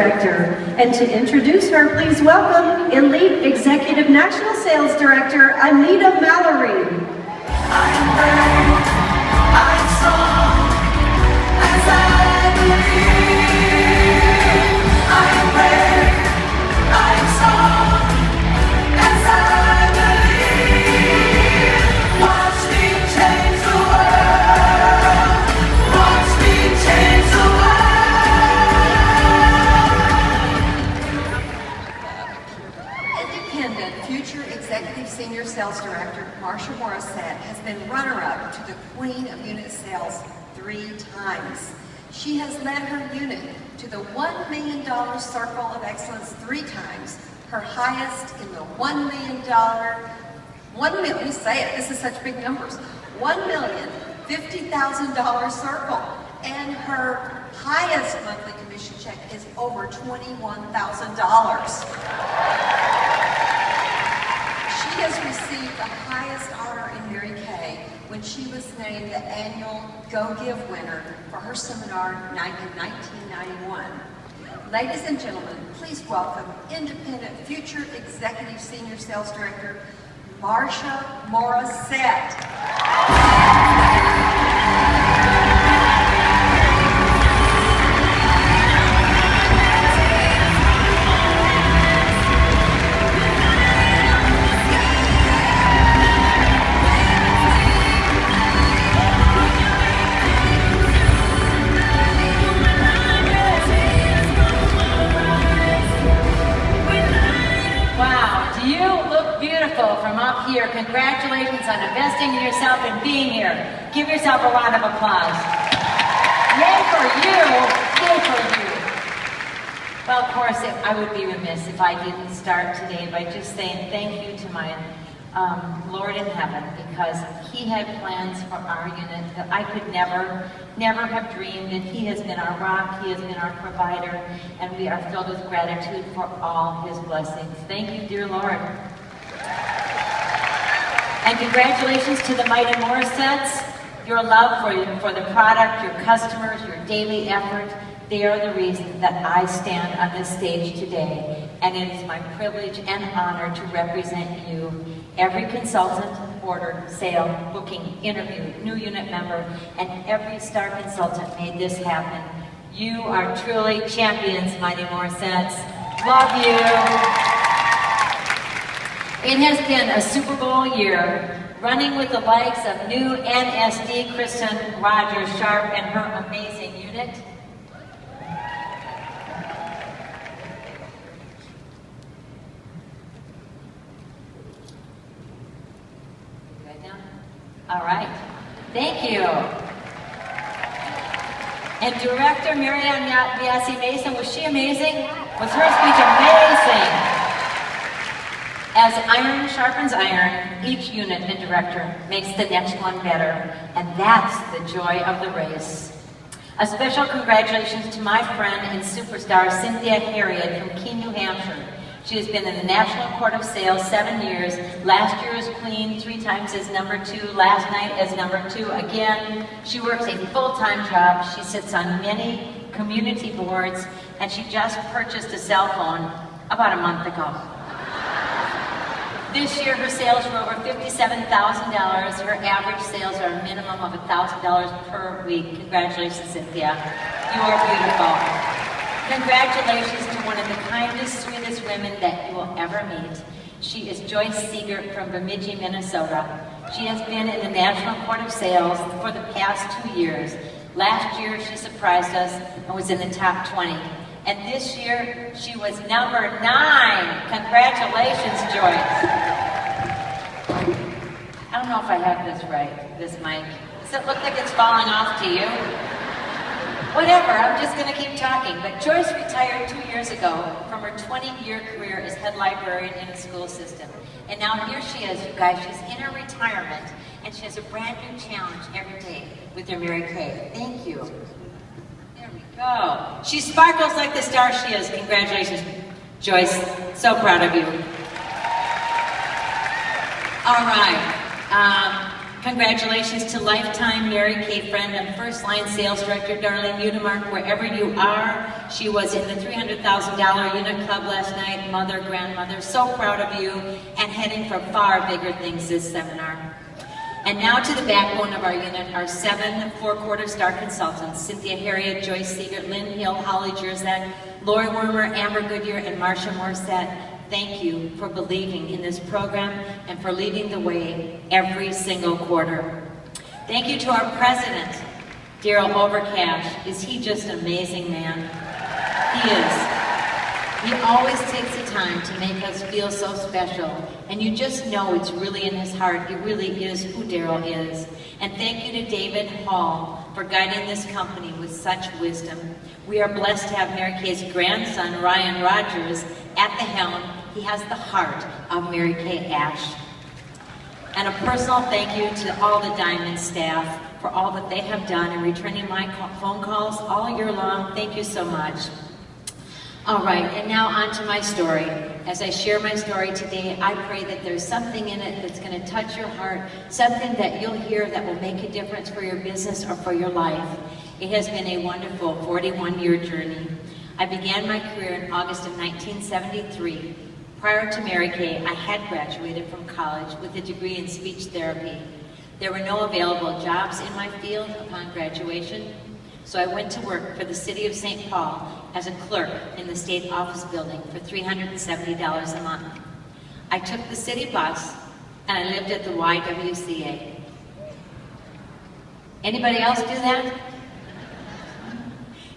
Director. And to introduce her, please welcome Elite Executive National Sales Director, Anita Mallory. I'm brave, I'm strong, as I believe. I'm brave, I'm strong, as I believe. Watch me change the world. Watch me change the world. Independent Future Executive Senior Sales Director Marsha Morrissette has been runner-up to the Queen of Unit Sales 3 times. She has led her unit to the $1 million Circle of Excellence 3 times, her highest in the $1 million, let me say it, this is such big numbers, $1,050,000 circle, and her highest monthly commission check is over $21,000. She has received the highest honor in Mary Kay when she was named the annual Go Give winner for her seminar in 1991. Ladies and gentlemen, please welcome Independent Future Executive Senior Sales Director, Marsha Morrissette. From up here, congratulations on investing in yourself and being here. Give yourself a round of applause. Yay for you! Yay for you! Well, of course, I would be remiss if I didn't start today by just saying thank you to my Lord in heaven, because He had plans for our unit that I could never have dreamed, and He has been our rock, He has been our provider, and we are filled with gratitude for all His blessings. Thank you, dear Lord. And congratulations to the mighty Morissettes. Your love for the product, your customers, your daily effort, they are the reason that I stand on this stage today. And it is my privilege and honor to represent you. Every consultant, order, sale, booking, interview, new unit member, and every star consultant made this happen. You are truly champions, mighty Morissettes. Love you. It has been a Super Bowl year, running with the likes of new NSD Kristen Rogers Sharp and her amazing unit. Right down? All right. Thank you. And Director Marianne Biasi Mason, was she amazing? Was her speech amazing? As iron sharpens iron, each unit and director makes the next one better, and that's the joy of the race. A special congratulations to my friend and superstar, Cynthia Harriet from Keene, New Hampshire. She has been in the National Court of Sales 7 years, last year as Queen, 3 times as number 2, last night as number 2 again. She works a full-time job, she sits on many community boards, and she just purchased a cell phone about a month ago. This year, her sales were over $57,000. Her average sales are a minimum of $1,000 per week. Congratulations, Cynthia. You are beautiful. Congratulations to one of the kindest, sweetest women that you will ever meet. She is Joyce Siegert from Bemidji, Minnesota. She has been in the National Court of Sales for the past 2 years. Last year, she surprised us and was in the top 20. And this year, she was number 9. Congratulations, Joyce. I don't know if I have this right, this mic. Does it look like it's falling off to you? Whatever, I'm just going to keep talking. But Joyce retired 2 years ago from her 20-year career as head librarian in the school system. And now here she is, you guys. She's in her retirement, and she has a brand new challenge every day with her Mary Kay. Thank you. Go. She sparkles like the star she is. Congratulations, Joyce. So proud of you. All right. Congratulations to lifetime Mary Kay friend and first line sales director Darlene Udemark, wherever you are. She was in the $300,000 unit club last night, mother, grandmother, so proud of you, and heading for far bigger things this seminar. And now to the backbone of our unit, our 7 4-quarter star consultants, Cynthia Harriet, Joyce Siegert, Lynn Hill, Holly Jerzak, Lori Wormer, Amber Goodyear, and Marsha Morrissette. Thank you for believing in this program and for leading the way every single quarter. Thank you to our president, Daryl Overcash. Is he just an amazing man? He is. He always takes the time to make us feel so special, and you just know it's really in his heart. It really is who Daryl is. And thank you to David Hall for guiding this company with such wisdom. We are blessed to have Mary Kay's grandson, Ryan Rogers, at the helm. He has the heart of Mary Kay Ash. And a personal thank you to all the Diamond staff for all that they have done in returning my phone calls all year long. Thank you so much. All right, and now on to my story. As I share my story today, I pray that there's something in it that's going to touch your heart, something that you'll hear that will make a difference for your business or for your life. It has been a wonderful 41-year journey. I began my career in August of 1973. Prior to Mary Kay, I had graduated from college with a degree in speech therapy. There were no available jobs in my field upon graduation, so I went to work for the city of St. Paul as a clerk in the state office building for $370 a month. I took the city bus and I lived at the YWCA. Anybody else do that?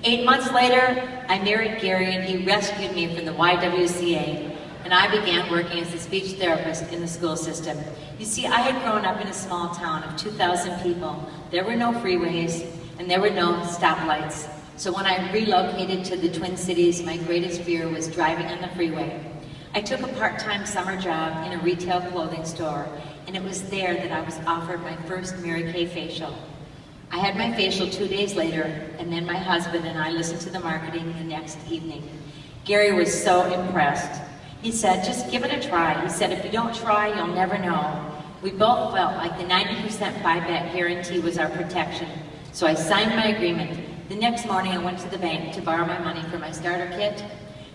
8 months later, I married Gary and he rescued me from the YWCA, and I began working as a speech therapist in the school system. You see, I had grown up in a small town of 2,000 people. There were no freeways and there were no stoplights. So when I relocated to the Twin Cities, my greatest fear was driving on the freeway. I took a part-time summer job in a retail clothing store, and it was there that I was offered my first Mary Kay facial. I had my facial 2 days later, and then my husband and I listened to the marketing the next evening. Gary was so impressed. He said, just give it a try. He said, if you don't try, you'll never know. We both felt like the 90% buyback guarantee was our protection, so I signed my agreement. The next morning, I went to the bank to borrow my money for my starter kit,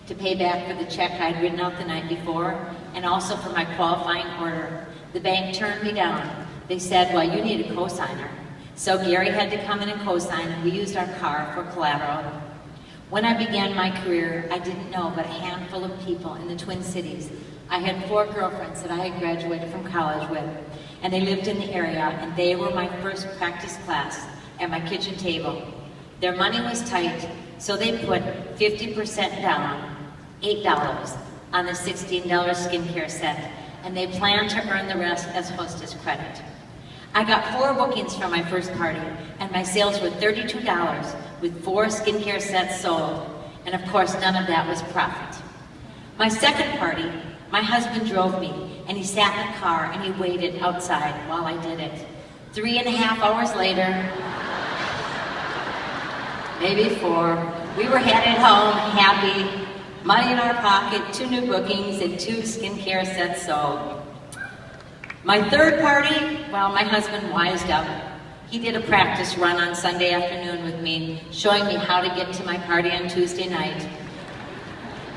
to pay back for the check I'd written out the night before, and also for my qualifying order. The bank turned me down. They said, well, you need a cosigner. So Gary had to come in and cosign, and we used our car for collateral. When I began my career, I didn't know but a handful of people in the Twin Cities. I had 4 girlfriends that I had graduated from college with, and they lived in the area, and they were my first practice class at my kitchen table. Their money was tight, so they put 50% down, $8, on the $16 skincare set, and they planned to earn the rest as hostess credit. I got 4 bookings from my first party, and my sales were $32 with 4 skincare sets sold, and of course none of that was profit. My second party, my husband drove me, and he sat in the car and he waited outside while I did it. 3.5 hours later, maybe 4, we were headed home happy, money in our pocket, 2 new bookings, and 2 skincare sets sold. My third party, well, my husband wised up. He did a practice run on Sunday afternoon with me, showing me how to get to my party on Tuesday night.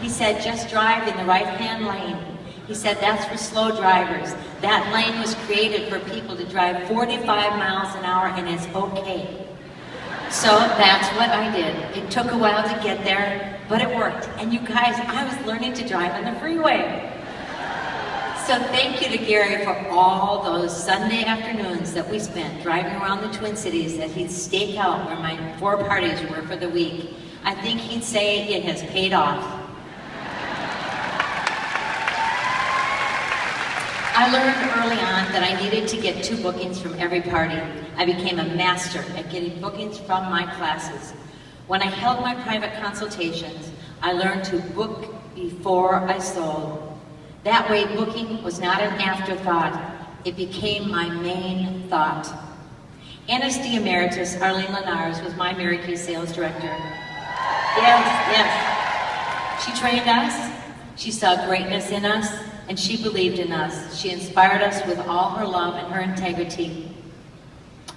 He said, just drive in the right-hand lane. He said, that's for slow drivers. That lane was created for people to drive 45 miles an hour, and it's okay. So that's what I did. It took a while to get there, but it worked. And you guys, I was learning to drive on the freeway. So thank you to Gary for all those Sunday afternoons that we spent driving around the Twin Cities that he'd stake out where my 4 parties were for the week. I think he'd say it has paid off. I learned early on that I needed to get 2 bookings from every party. I became a master at getting bookings from my classes. When I held my private consultations, I learned to book before I sold. That way, booking was not an afterthought. It became my main thought. NSD Emeritus Arlene Lenars was my Mary Kay sales director. Yes. She trained us, she saw greatness in us, and she believed in us. She inspired us with all her love and her integrity.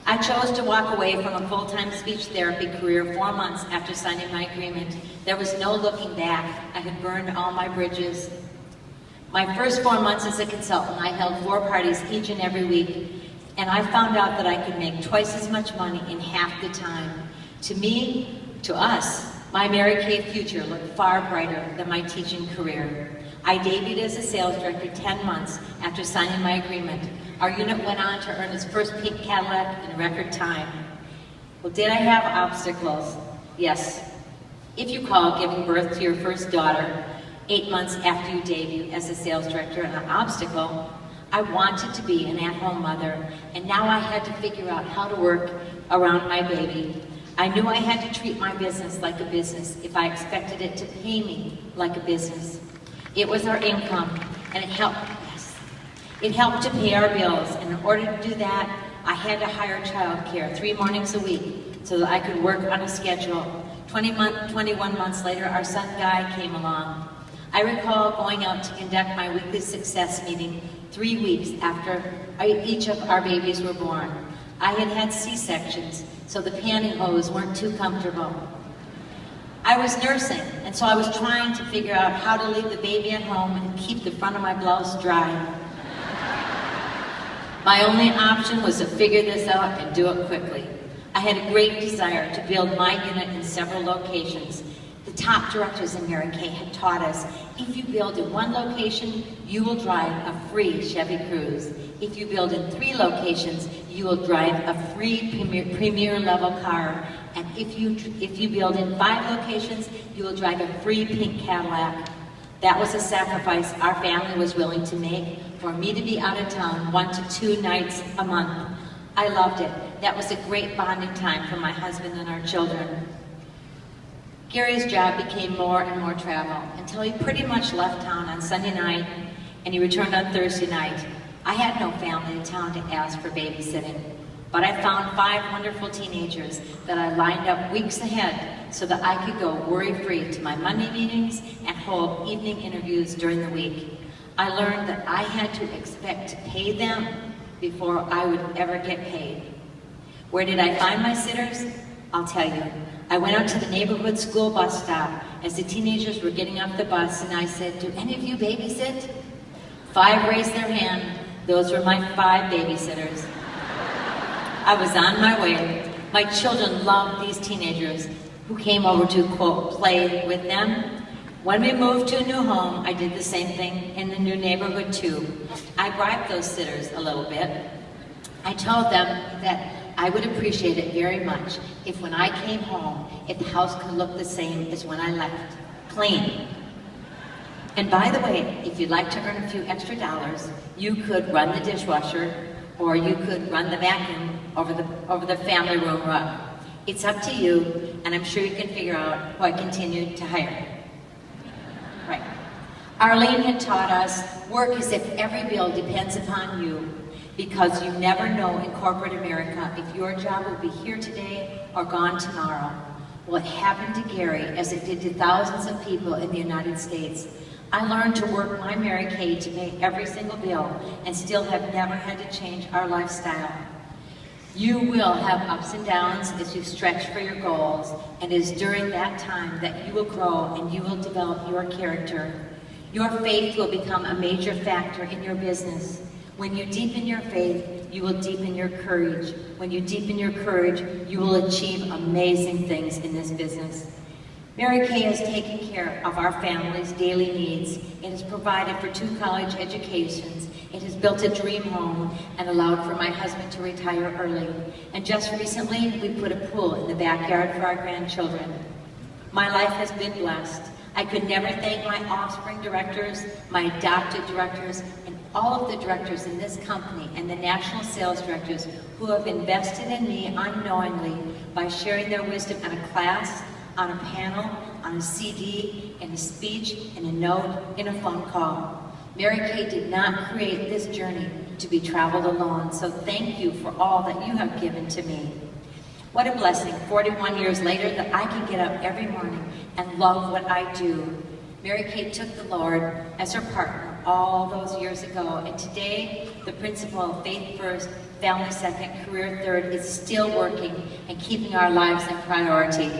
I chose to walk away from a full-time speech therapy career 4 months after signing my agreement. There was no looking back. I had burned all my bridges. My first 4 months as a consultant, I held 4 parties each and every week, and I found out that I could make twice as much money in half the time. To me, to us, my Mary Kay future looked far brighter than my teaching career. I debuted as a sales director 10 months after signing my agreement. Our unit went on to earn its first pink Cadillac in record time. Well, did I have obstacles? Yes. If you call giving birth to your first daughter 8 months after you debut as a sales director an obstacle, I wanted to be an at-home mother, and now I had to figure out how to work around my baby. I knew I had to treat my business like a business if I expected it to pay me like a business. It was our income, and it helped to pay our bills, and in order to do that, I had to hire childcare 3 mornings a week so that I could work on a schedule. 21 months later, our son Guy came along. I recall going out to conduct my weekly success meeting 3 weeks after each of our babies were born. I had had C-sections, so the pantyhose weren't too comfortable. I was nursing, and so I was trying to figure out how to leave the baby at home and keep the front of my blouse dry. My only option was to figure this out and do it quickly. I had a great desire to build my unit in several locations. The top directors in Mary Kay had taught us, if you build in 1 location, you will drive a free Chevy Cruze. If you build in 3 locations, you will drive a free premier level car. And if you build in 5 locations, you will drive a free pink Cadillac. That was a sacrifice our family was willing to make for me to be out of town 1 to 2 nights a month. I loved it. That was a great bonding time for my husband and our children. Gary's job became more and more travel until he pretty much left town on Sunday night and he returned on Thursday night. I had no family in town to ask for babysitting, but I found 5 wonderful teenagers that I lined up weeks ahead so that I could go worry-free to my Monday meetings and hold evening interviews during the week. I learned that I had to expect to pay them before I would ever get paid. Where did I find my sitters? I'll tell you. I went out to the neighborhood school bus stop as the teenagers were getting off the bus, and I said, do any of you babysit? 5 raised their hand. Those were my 5 babysitters. I was on my way. My children loved these teenagers who came over to, quote, play with them. When we moved to a new home, I did the same thing in the new neighborhood too. I bribed those sitters a little bit. I told them that I would appreciate it very much if when I came home, if the house could look the same as when I left, clean. And by the way, if you'd like to earn a few extra dollars, you could run the dishwasher or you could run the vacuum over the family room rug. It's up to you, and I'm sure you can figure out who I continue to hire. Right. Arlene had taught us, work as if every bill depends upon you, because you never know in corporate America if your job will be here today or gone tomorrow. Well, it happened to Gary as it did to thousands of people in the United States. I learned to work my Mary Kay to pay every single bill and still have never had to change our lifestyle. You will have ups and downs as you stretch for your goals, and it is during that time that you will grow and you will develop your character. Your faith will become a major factor in your business. When you deepen your faith, you will deepen your courage. When you deepen your courage, you will achieve amazing things in this business. Mary Kay has taken care of our family's daily needs. It has provided for 2 college educations. It has built a dream home and allowed for my husband to retire early. And just recently, we put a pool in the backyard for our grandchildren. My life has been blessed. I could never thank my offspring directors, my adopted directors, and all of the directors in this company and the national sales directors who have invested in me unknowingly by sharing their wisdom in a class, on a panel, on a CD, in a speech, in a note, in a phone call. Mary Kay did not create this journey to be traveled alone, so thank you for all that you have given to me. What a blessing, 41 years later, that I can get up every morning and love what I do. Mary Kay took the Lord as her partner all those years ago, and today the principle of faith first, family second, career third, is still working and keeping our lives in priority.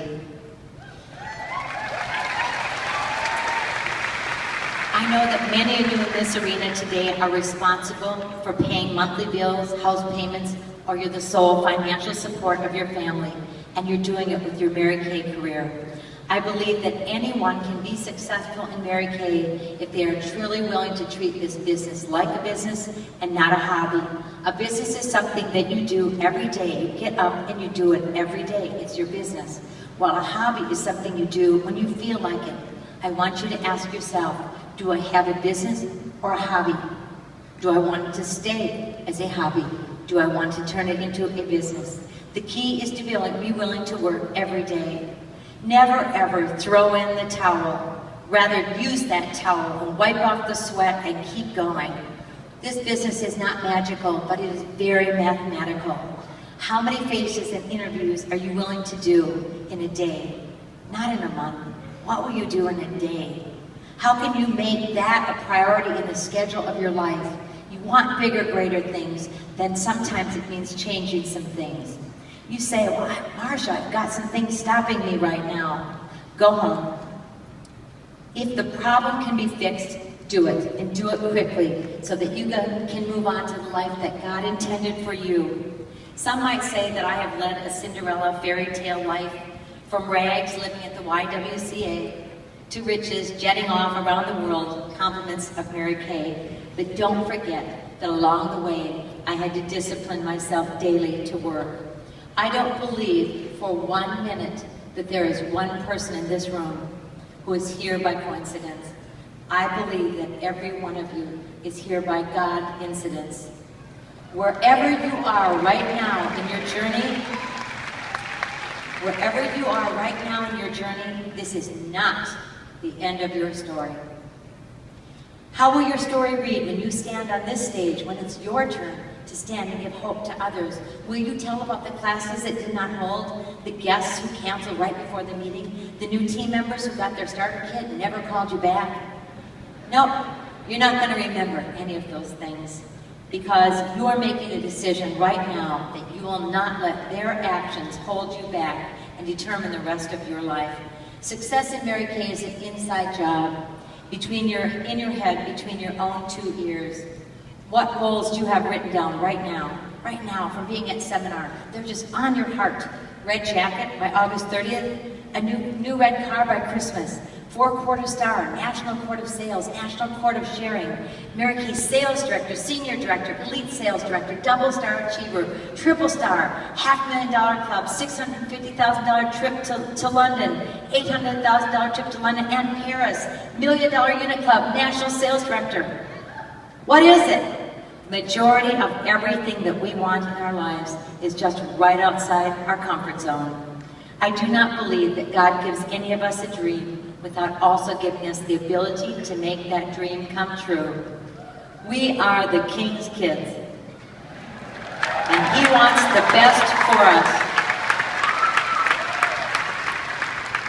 I know that many of you in this arena today are responsible for paying monthly bills, house payments, or you're the sole financial support of your family, and you're doing it with your Mary Kay career. I believe that anyone can be successful in Mary Kay if they are truly willing to treat this business like a business and not a hobby. A business is something that you do every day. You get up and you do it every day. It's your business. While a hobby is something you do when you feel like it. I want you to ask yourself, do I have a business or a hobby? Do I want it to stay as a hobby? Do I want to turn it into a business? The key is to be willing to work every day. Never ever throw in the towel. Rather use that towel and wipe off the sweat and keep going. This business is not magical, but it is very mathematical. How many faces and interviews are you willing to do in a day? Not in a month. What will you do in a day? How can you make that a priority in the schedule of your life? You want bigger, greater things, then sometimes it means changing some things. You say, well, Marsha, I've got some things stopping me right now. Go home. If the problem can be fixed, do it, and do it quickly, so that you can move on to the life that God intended for you. Some might say that I have led a Cinderella fairy tale life, from rags living at the YWCA, to riches jetting off around the world, compliments of Mary Kay. But don't forget that along the way, I had to discipline myself daily to work. I don't believe for 1 minute that there is one person in this room who is here by coincidence. I believe that every one of you is here by God incidence. Wherever you are right now in your journey, this is not the end of your story. How will your story read when you stand on this stage, when it's your turn to stand and give hope to others? Will you tell about the classes that did not hold, the guests who canceled right before the meeting, the new team members who got their starter kit and never called you back? Nope, you're not going to remember any of those things, because you are making a decision right now that you will not let their actions hold you back and determine the rest of your life. Success in Mary Kay is an inside job, in your head, between your own two ears. What goals do you have written down right now from being at seminar? They're just on your heart. Red jacket by August 30th, a new red car by Christmas, 4-quarter star, National Court of Sales, National Court of Sharing, Mary Kay Sales Director, Senior Director, Elite Sales Director, Double Star Achiever, Triple Star, $500,000 Club, $650,000 trip to London, $800,000 trip to London and Paris, $1 Million Unit Club, National Sales Director. What is it? Majority of everything that we want in our lives is just right outside our comfort zone. I do not believe that God gives any of us a dream without also giving us the ability to make that dream come true. We are the King's kids, and He wants the best for us.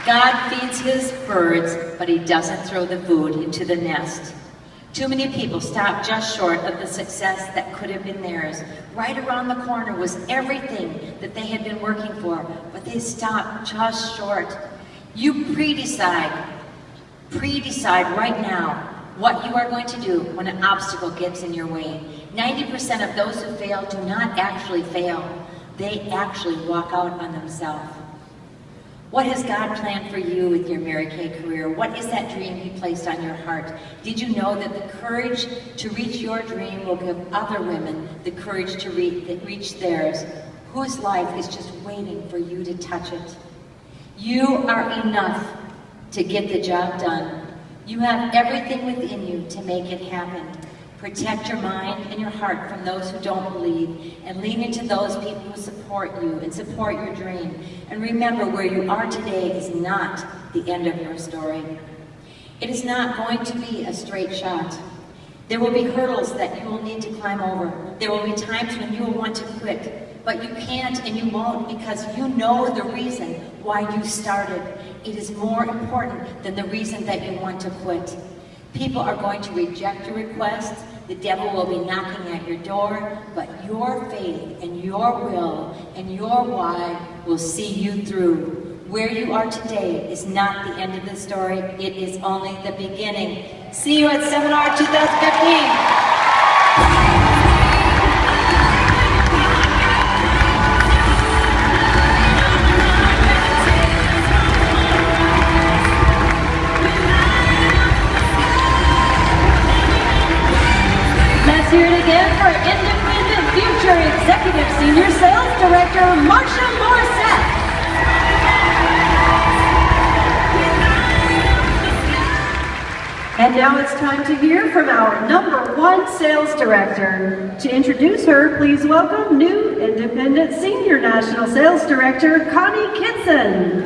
God feeds His birds, but He doesn't throw the food into the nest. Too many people stop just short of the success that could have been theirs. Right around the corner was everything that they had been working for, but they stopped just short. You pre-decide right now what you are going to do when an obstacle gets in your way. 90% of those who fail do not actually fail. They actually walk out on themselves. What has God planned for you with your Mary Kay career? What is that dream He placed on your heart? Did you know that the courage to reach your dream will give other women the courage to reach theirs, whose life is just waiting for you to touch it? You are enough to get the job done. You have everything within you to make it happen. Protect your mind and your heart from those who don't believe, and lean into those people who support you and support your dream. And remember, where you are today is not the end of your story. It is not going to be a straight shot. There will be hurdles that you will need to climb over. There will be times when you will want to quit, but you can't and you won't, because you know the reason why you started. It is more important than the reason that you want to quit. People are going to reject your request. The devil will be knocking at your door, but your faith and your will and your why will see you through. Where you are today is not the end of the story. It is only the beginning. See you at Seminar 2015. Let's hear it again for Independent Future Executive Senior Sales Director, Marsha Morrissette. And now it's time to hear from our #1 sales director. To introduce her, please welcome new Independent Senior National Sales Director, Connie Kitson.